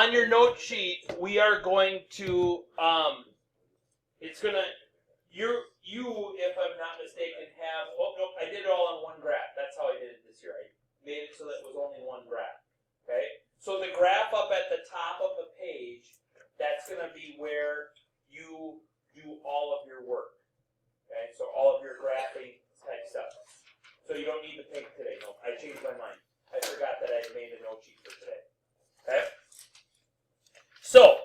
on your note sheet, we are going to, it's going to, you, if I'm not mistaken, have, oh, no, I did it all on one graph. That's how I did it this year. I made it so that it was only one graph. Okay? So the graph up at the top of the page, that's going to be where you do all of your work. Okay? So all of your graphing type stuff. So you don't need the pink today. No, I changed my mind. I forgot that I had made a note sheet for today. Okay? So,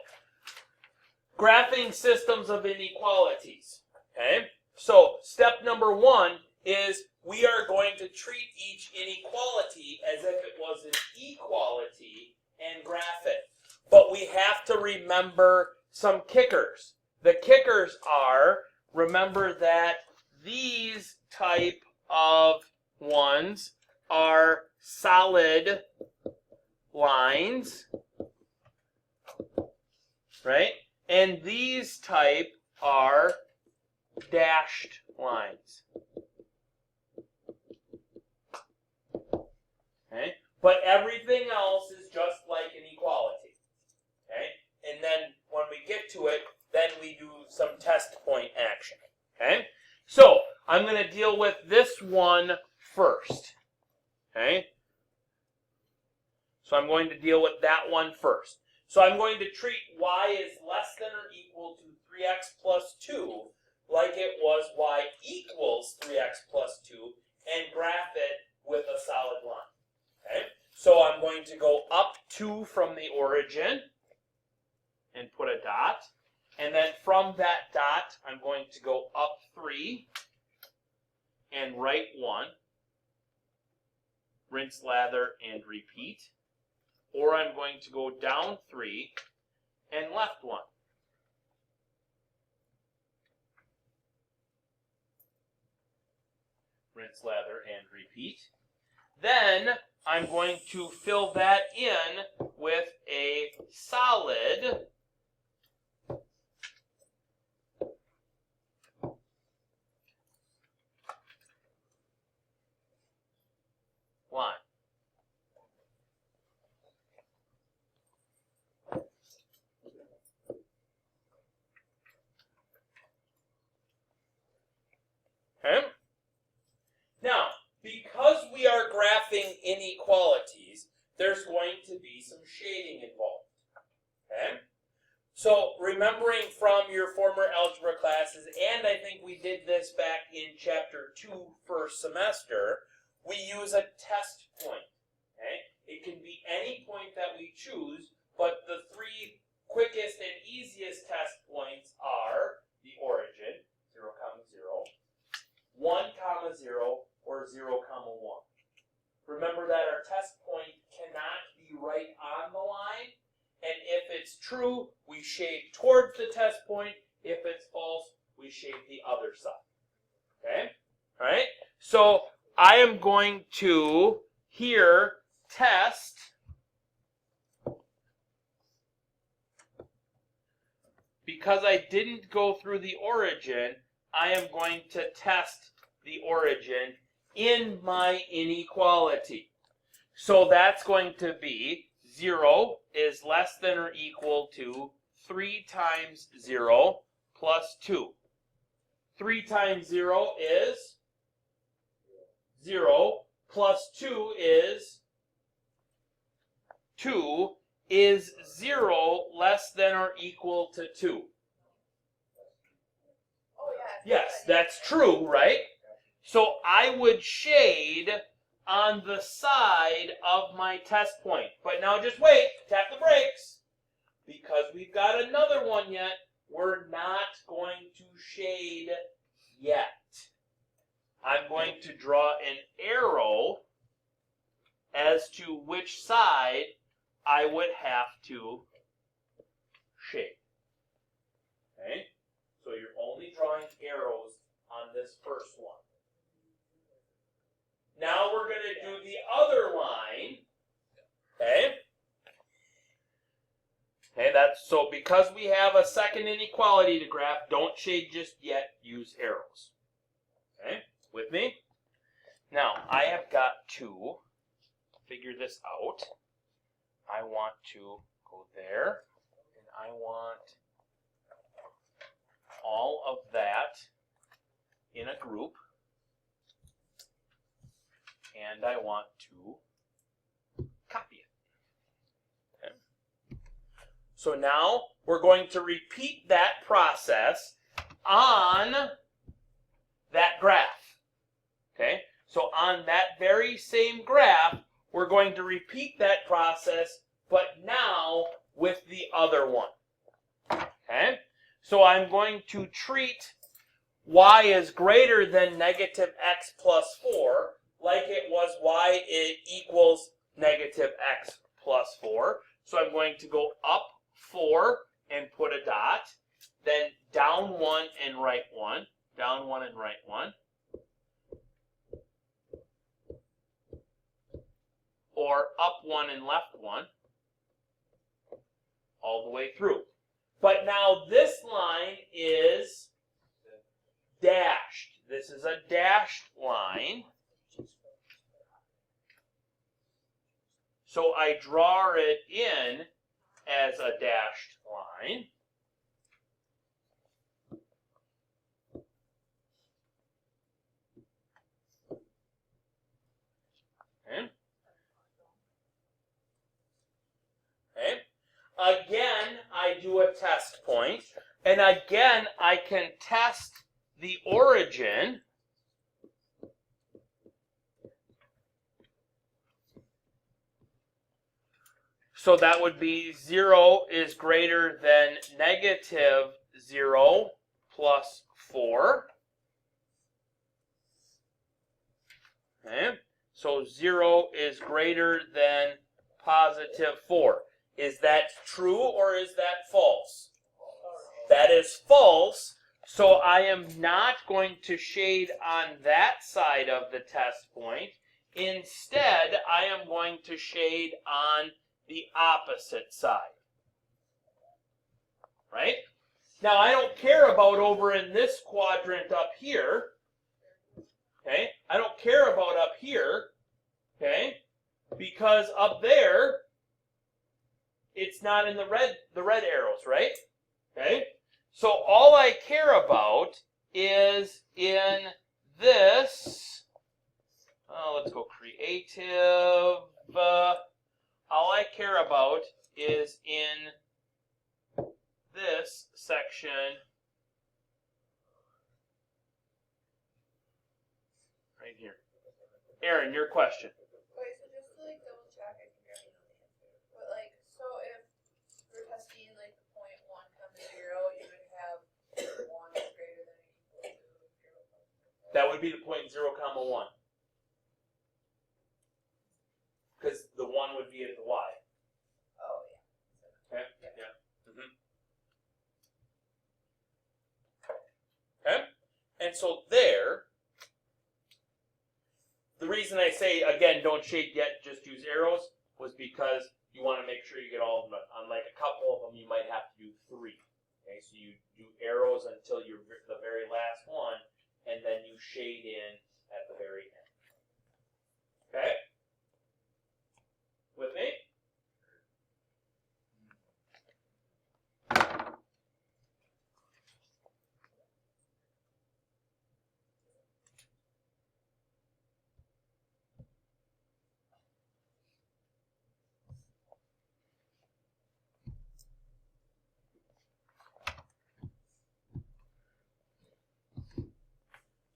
graphing systems of inequalities. Okay? So, step number 1 is we are going to treat each inequality as if it was an equality and graph it. But we have to remember some kickers. The kickers are, remember that these type of ones are solid lines, right? And these type are dashed lines. Okay? But everything else is just like an equality. Okay? And then when we get to it, then we do some test point action. Okay? So, I'm going to deal with this one first. Okay? So I'm going to deal with that one first. So I'm going to treat y is less than or equal to 3x plus 2 like it was y equals 3x plus 2 and graph it with a solid line. Okay? So I'm going to go up 2 from the origin and put a dot. And then from that dot, I'm going to go up 3 and right 1. Rinse, lather, and repeat. Or I'm going to go down 3 and left 1. Rinse, lather, and repeat. Then I'm going to fill that in with a solid line. Okay? Now, because we are graphing inequalities, there's going to be some shading involved. Okay? So, remembering from your former algebra classes, and I think we did this back in chapter 2 first semester, we use a test point. Okay? It can be any point that we choose, but the 3 quickest and easiest test points are the origin, 0, 0, 1, 0, or 0, 1. Remember that our test point cannot be right on the line, and if it's true, we shade towards the test point. If it's false, we shade the other side. Okay? All right? So I am going to here test because I didn't go through the origin, I am going to test the origin in my inequality. So that's going to be 0 is less than or equal to 3 times 0 plus 2. 3 times 0 is 0 plus 2 is 2. Is 0 less than or equal to 2? Oh, yes, that's true, right? So I would shade on the side of my test point. But now just wait, tap the brakes. Because we've got another one yet, we're not going to shade yet. I'm going to draw an arrow as to which side I would have to shade. Okay? So you're only drawing arrows on this first one. Now we're going to do the other line. Okay? Okay, that's so because we have a second inequality to graph, don't shade just yet, use arrows. Okay? With me? Now, I have got to figure this out. I want to go there, and I want all of that in a group, and I want to copy it. Okay. So now we're going to repeat that process on that graph. Okay, so on that very same graph, we're going to repeat that process, but now with the other one. Okay, so I'm going to treat y is greater than negative x plus 4 like it was y equals negative x plus 4. So I'm going to go up 4 and put a dot, then down 1 and right 1, down 1 and right 1, or up 1 and left 1, all the way through. But now this line is dashed. This is a dashed line. So I draw it in as a dashed line. Okay. Okay. Again, I do a test point, and again, I can test the origin. So that would be 0 is greater than negative 0 plus 4. Okay. So 0 is greater than positive 4. Is that true or is that false? That is false. So I am not going to shade on that side of the test point. Instead, I am going to shade on the opposite side. Right? Now, I don't care about over in this quadrant up here. Okay? I don't care about up here. Okay? Because up there, it's not in the red arrows, right? Okay? So all I care about is in this, let's go creative. All I care about is in this section right here. Aaron, your question. Wait, so just to like double check, I think I already know the answer. But like, so if we're testing like the point 1 comes to 0, you would have 1 is greater than or equal to 0. That would be the point 0, comma 1. Because the 1 would be at the y. Oh yeah. Okay. Yeah. Okay. And so there, the reason I say again don't shade yet, just use arrows, was because you want to make sure you get all of them. On like a couple of them, you might have to do 3. Okay, so you do arrows until you're the very last one, and then you shade in at the very end. Okay. With me?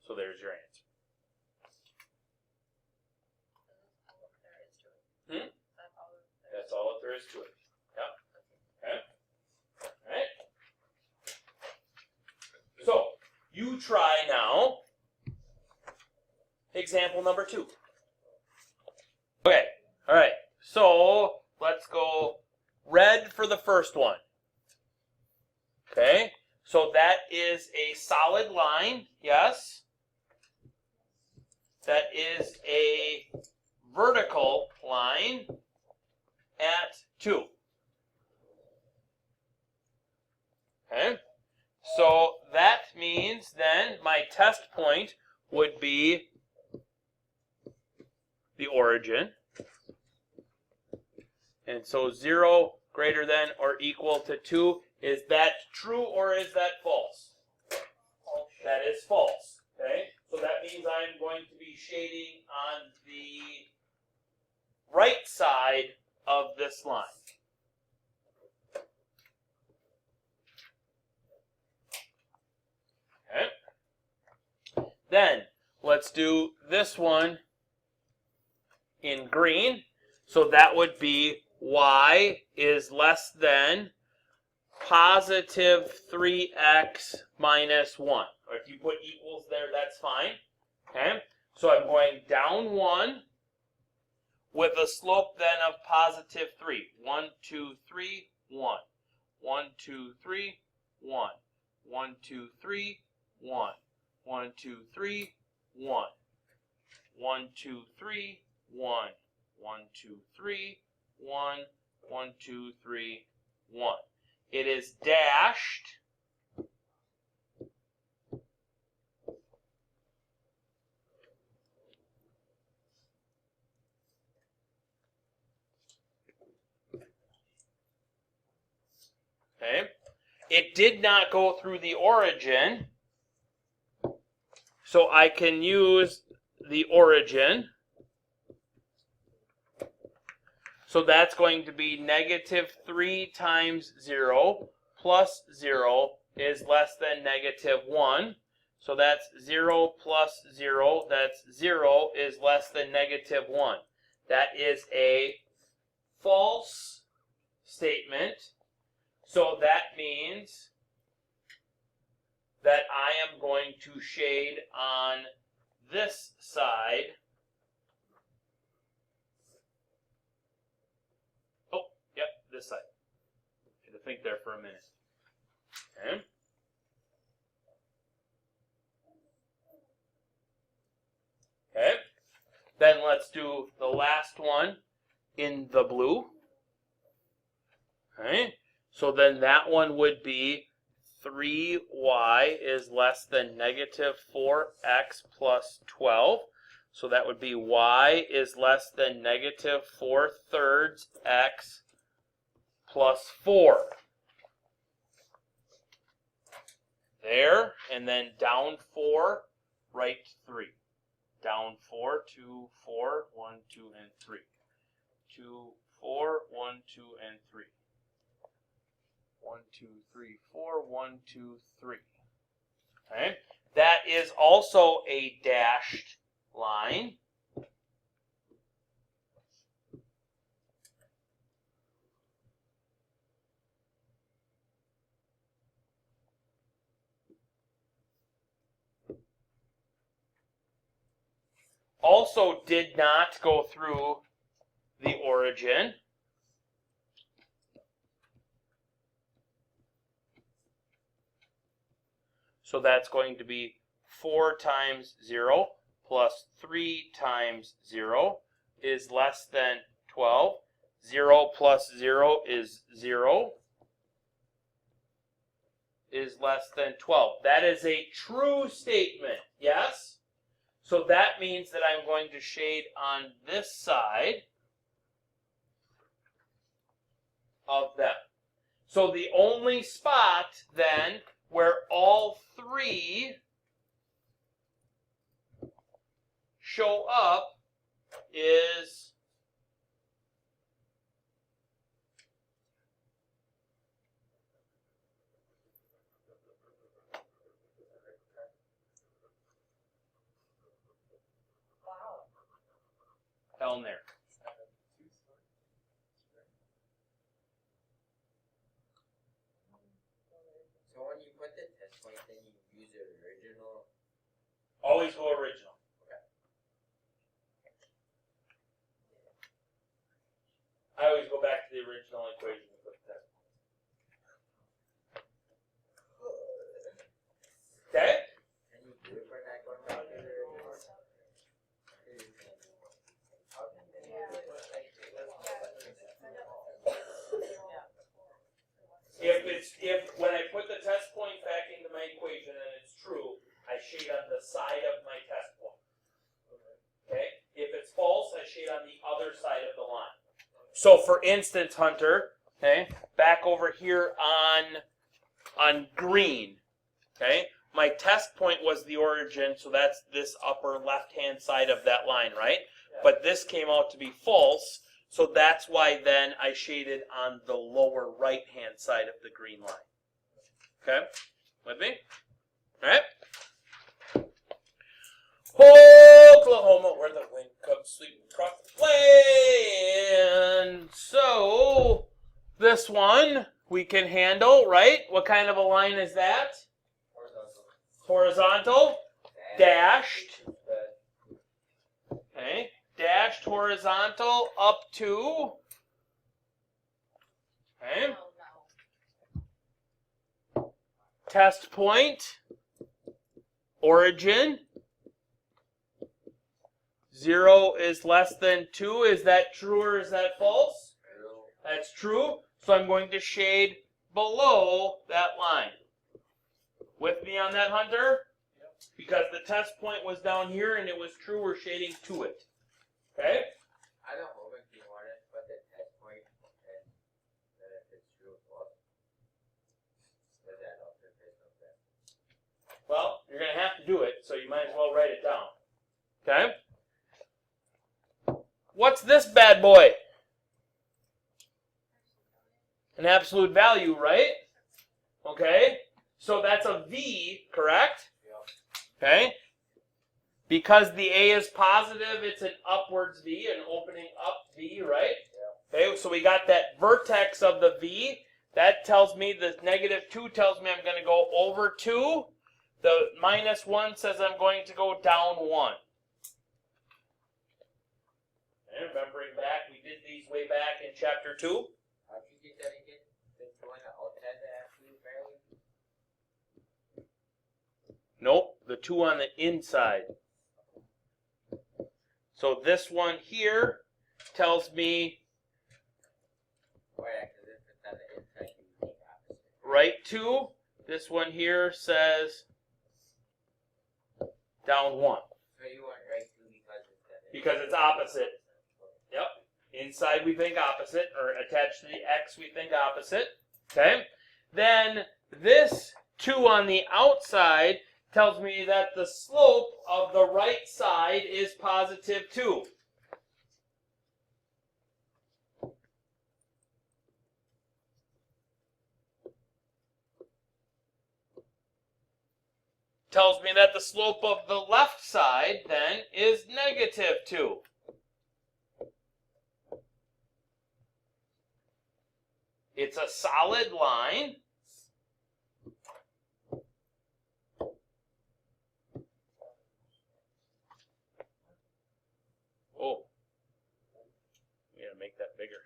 So there's your answer. That's all that there is to it. Yeah. Okay. All right. So you try now. Example number 2. Okay. All right. So let's go red for the first one. Okay. So that is a solid line. Yes. That is a vertical line at 2. Okay, so that means then my test point would be the origin. And so 0 greater than or equal to 2. Is that true or is that false? That is false. Okay? So that means I'm going to be shading on the right side of this line. Okay? Then let's do this one in green. So that would be y is less than positive 3x minus 1. Or if you put equals there, that's fine. Okay? So I'm going down 1 with a slope then of positive 3. 1, 2, 3, 1. 1, 2, 3, 1. 1, 2, 3, 1. 1, 2, 3, 1. 1, 2, 3, 1. 1, 2, 3, 1. 1, 2, 3, 1. It is dashed okay. It did not go through the origin, so I can use the origin. So that's going to be negative 3 times 0 plus 0 is less than negative 1. So that's 0 plus 0, that's 0 is less than negative 1. That is a false statement. So that means that I am going to shade on this side. Oh, yep, this side. I had to think there for a minute. Okay. Okay. Then let's do the last one in the blue. Okay. So then that one would be 3y is less than negative 4x plus 12. So that would be y is less than negative 4/3 x plus 4. There, and then down 4, right 3. Down 4, 2, 4, 1, 2, and 3. 2, 4, 1, 2, and 3. 1, 2, 3, 4, 1, 2, 3. Okay, that is also a dashed line. Also did not go through the origin. So that's going to be 4 times 0 plus 3 times 0 is less than 12. 0 plus 0 is 0. Is less than 12. That is a true statement, yes? So that means that I'm going to shade on this side of them. So the only spot then where all 3 show up is down there. So when you put the test point, then you use the original. Always go original. Okay. I always go back to the original equation to put the test points. Okay? Can you do it for that one calculator? If when I put the test point back into my equation and it's true, I shade on the side of my test point. Okay? If it's false, I shade on the other side of the line. So for instance, Hunter, Okay, back over here on green. Okay, my test point was the origin, so that's this upper left-hand side of that line, right? Yeah. But this came out to be false, so that's why then I shaded on the lower right-hand side of the green line. Okay, with me? All right. Oklahoma, where the wind comes sweeping across the plain. So this one we can handle, right? What kind of a line is that? Horizontal, dashed. Okay, dashed horizontal up to. Okay. Test point, origin. 0 is less than 2. Is that true or is that false? That's true. So I'm going to shade below that line. With me on that, Hunter? Because the test point was down here and it was true, we're shading to it. Okay? I don't know if you want it, but the test point, and then if it's true or false, does that help if it's not that? Well, you're going to have to do it, so you might as well write it down. Okay? What's this bad boy? An absolute value, right? Okay? So that's a V, correct? Okay? Because the A is positive, it's an upwards V, an opening up V, right? Okay, so we got that vertex of the V. That tells me the -2 tells me I'm going to go over 2. The -1 says I'm going to go down 1. And remembering back, we did these way back in chapter 2. How'd you get that again? The one outside the absolute value? Nope, the 2 on the inside. So this one here tells me Oh, yeah, because if it's on the inside, you think opposite. right 2. This one here says down 1. So you want right 2 because it's Because it's opposite. Yep. Inside we think opposite, or attached to the X we think opposite. Okay. Then this 2 on the outside tells me that the slope of the right side is +2. Tells me that the slope of the left side then is -2. It's a solid line. Oh, we gotta make that bigger.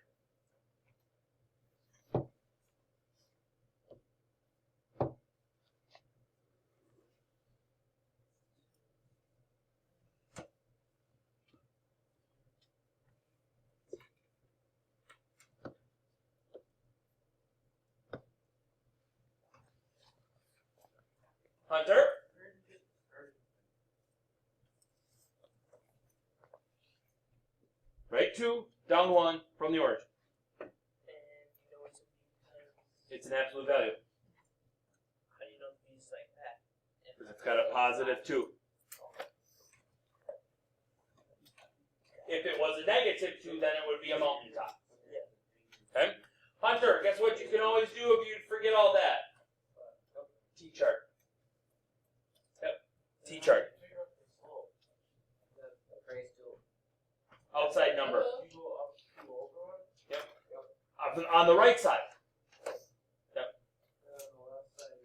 Hunter? Right 2, down 1 from the origin. It's an absolute value. How do you know these like that? Because it's got a +2. If it was a -2, then it would be a mountaintop. Okay? Hunter, guess what you can always do if you forget all that? T-chart. Yep. T-chart. Outside number. Yep. On the right side. Yep.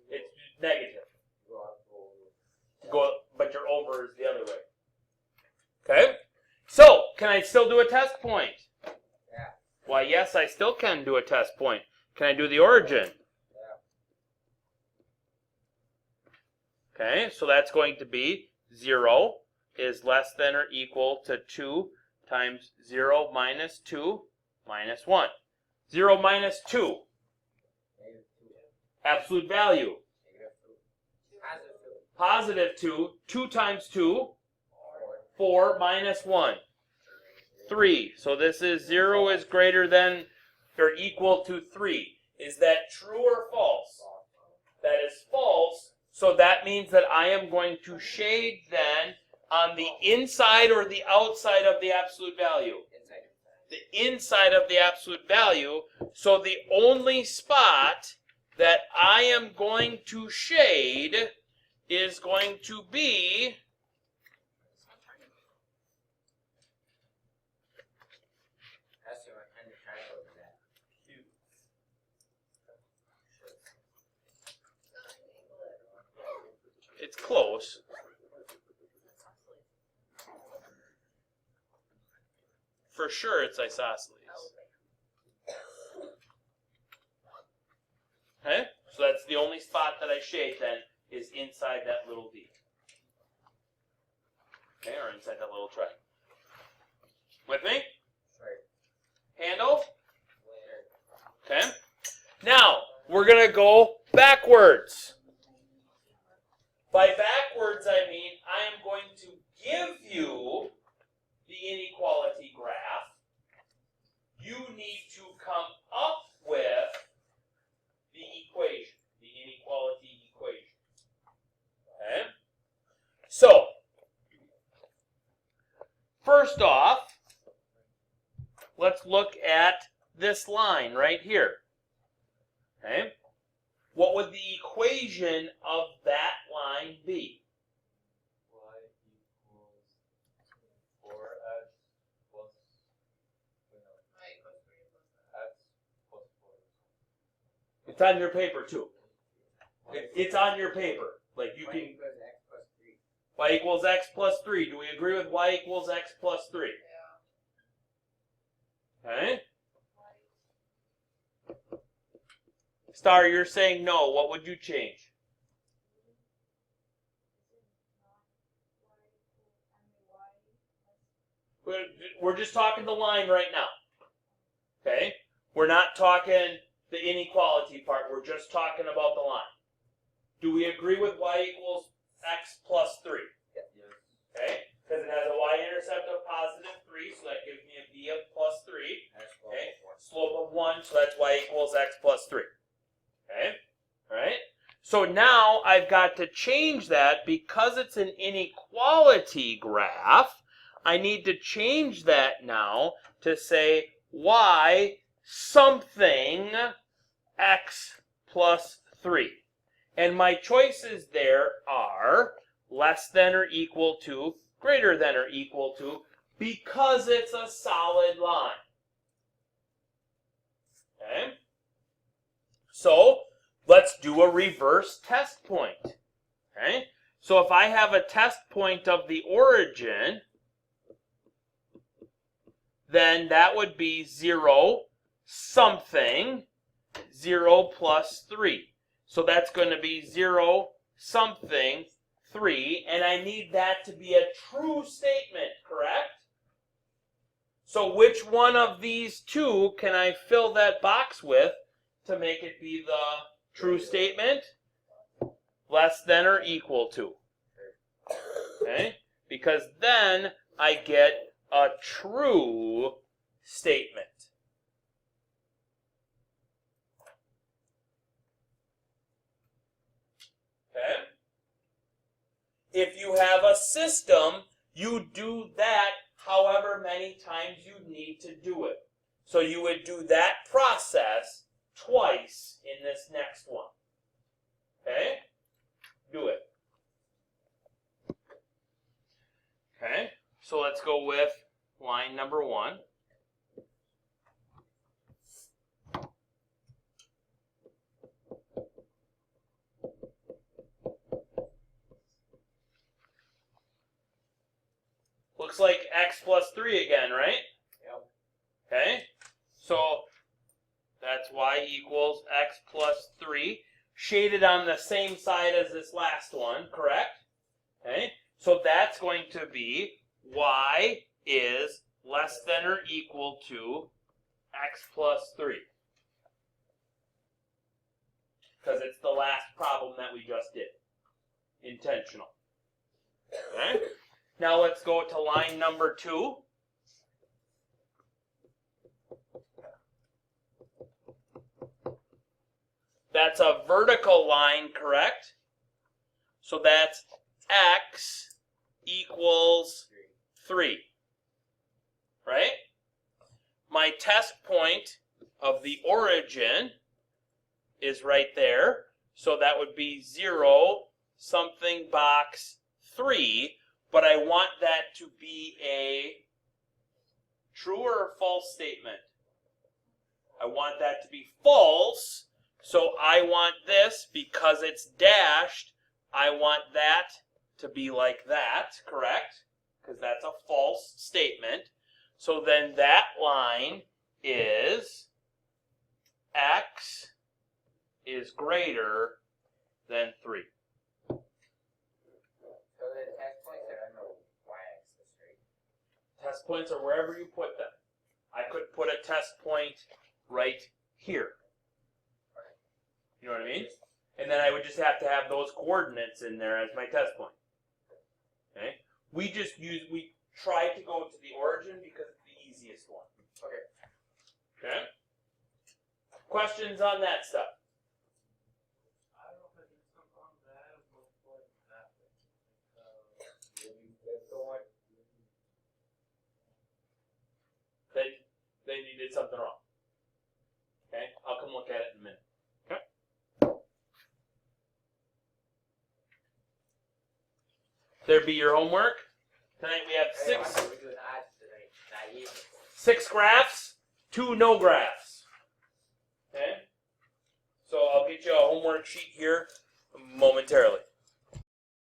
It's negative. But your over is the other way. Okay? So, can I still do a test point? Yeah. Why, yes, I still can do a test point. Can I do the origin? Okay, so that's going to be 0 is less than or equal to 2 times 0 minus 2 minus 1. 0 minus 2, absolute value. Positive 2, 2 times 2, 4 minus 1, 3. So this is 0 is greater than or equal to 3. Is that true or false? That is false. So that means that I am going to shade then on the inside or the outside of the absolute value? Inside. The inside of the absolute value. So the only spot that I am going to shade is going to be That's your kind of triangle with that. it's close. For sure it's isosceles. Okay? So that's the only spot that I shade then is inside that little D. Okay, or inside that little triangle. With me? Right. Handle? Where? Okay. Now, we're going to go backwards. By backwards, I mean I am going to give you the inequality graph. You need to come up with the equation, the inequality equation. Okay? So, first off, let's look at this line right here. Okay? What would the equation of that line be? Y equals 4x plus x plus 4. It's on your paper too. It's on your paper. Like you Y can equals x plus 3. y equals x plus 3. Do we agree with y equals x plus 3? Yeah. Okay? Star, you're saying no. What would you change? We're just talking the line right now. Okay? We're not talking the inequality part. We're just talking about the line. Do we agree with y equals x plus 3? Yes. Okay? Because it has a y-intercept of positive 3, so that gives me a b of plus 3. That's Okay. 4. Slope of 1, so that's y equals x plus 3. Okay? Alright? So now I've got to change that because it's an inequality graph. I need to change that now to say y something x plus 3. And my choices there are less than or equal to, greater than or equal to, because it's a solid line. Okay? So, let's do a reverse test point. Okay? So if I have a test point of the origin, then that would be 0 something 0 plus 3. So that's going to be 0 something 3, and I need that to be a true statement, correct? So which one of these two can I fill that box with to make it be the true statement? Less than or equal to. Okay? Because then I get a true statement. Okay? If you have a system, you do that however many times you need to do it. So you would do that process twice in this next one. Okay? Do it. Okay? So let's go with line number 1. Looks like x plus 3 again, right? Yep. Okay? So that's y equals x plus 3. Shaded on the same side as this last one, correct? Okay? So that's going to be y is less than or equal to x plus 3. Because it's the last problem that we just did. Intentional. Okay? Now let's go to line number 2. that's a vertical line, correct? So that's x equals 3, right? My test point of the origin is right there. So that would be 0 something box 3, but I want that to be a true or false statement. I want that to be false, so I want this, because it's dashed, I want that to be like that, correct? Because that's a false statement. So then that line is x is greater than 3. So the test points are on the y-axis, right? Test points are wherever you put them. I could put a test point right here. You know what I mean? And then I would just have to have those coordinates in there as my test point. Okay? We try to go to the origin because it's the easiest one. Okay? Questions on that stuff? I don't know if I did something on that, but what happened? That's the one. Then you did something wrong. Okay? I'll come look at it in a minute. Okay? There be your homework. Tonight we have We're doing odds tonight, not even. 6 graphs, 2 no graphs. Okay? So I'll get you a homework sheet here momentarily.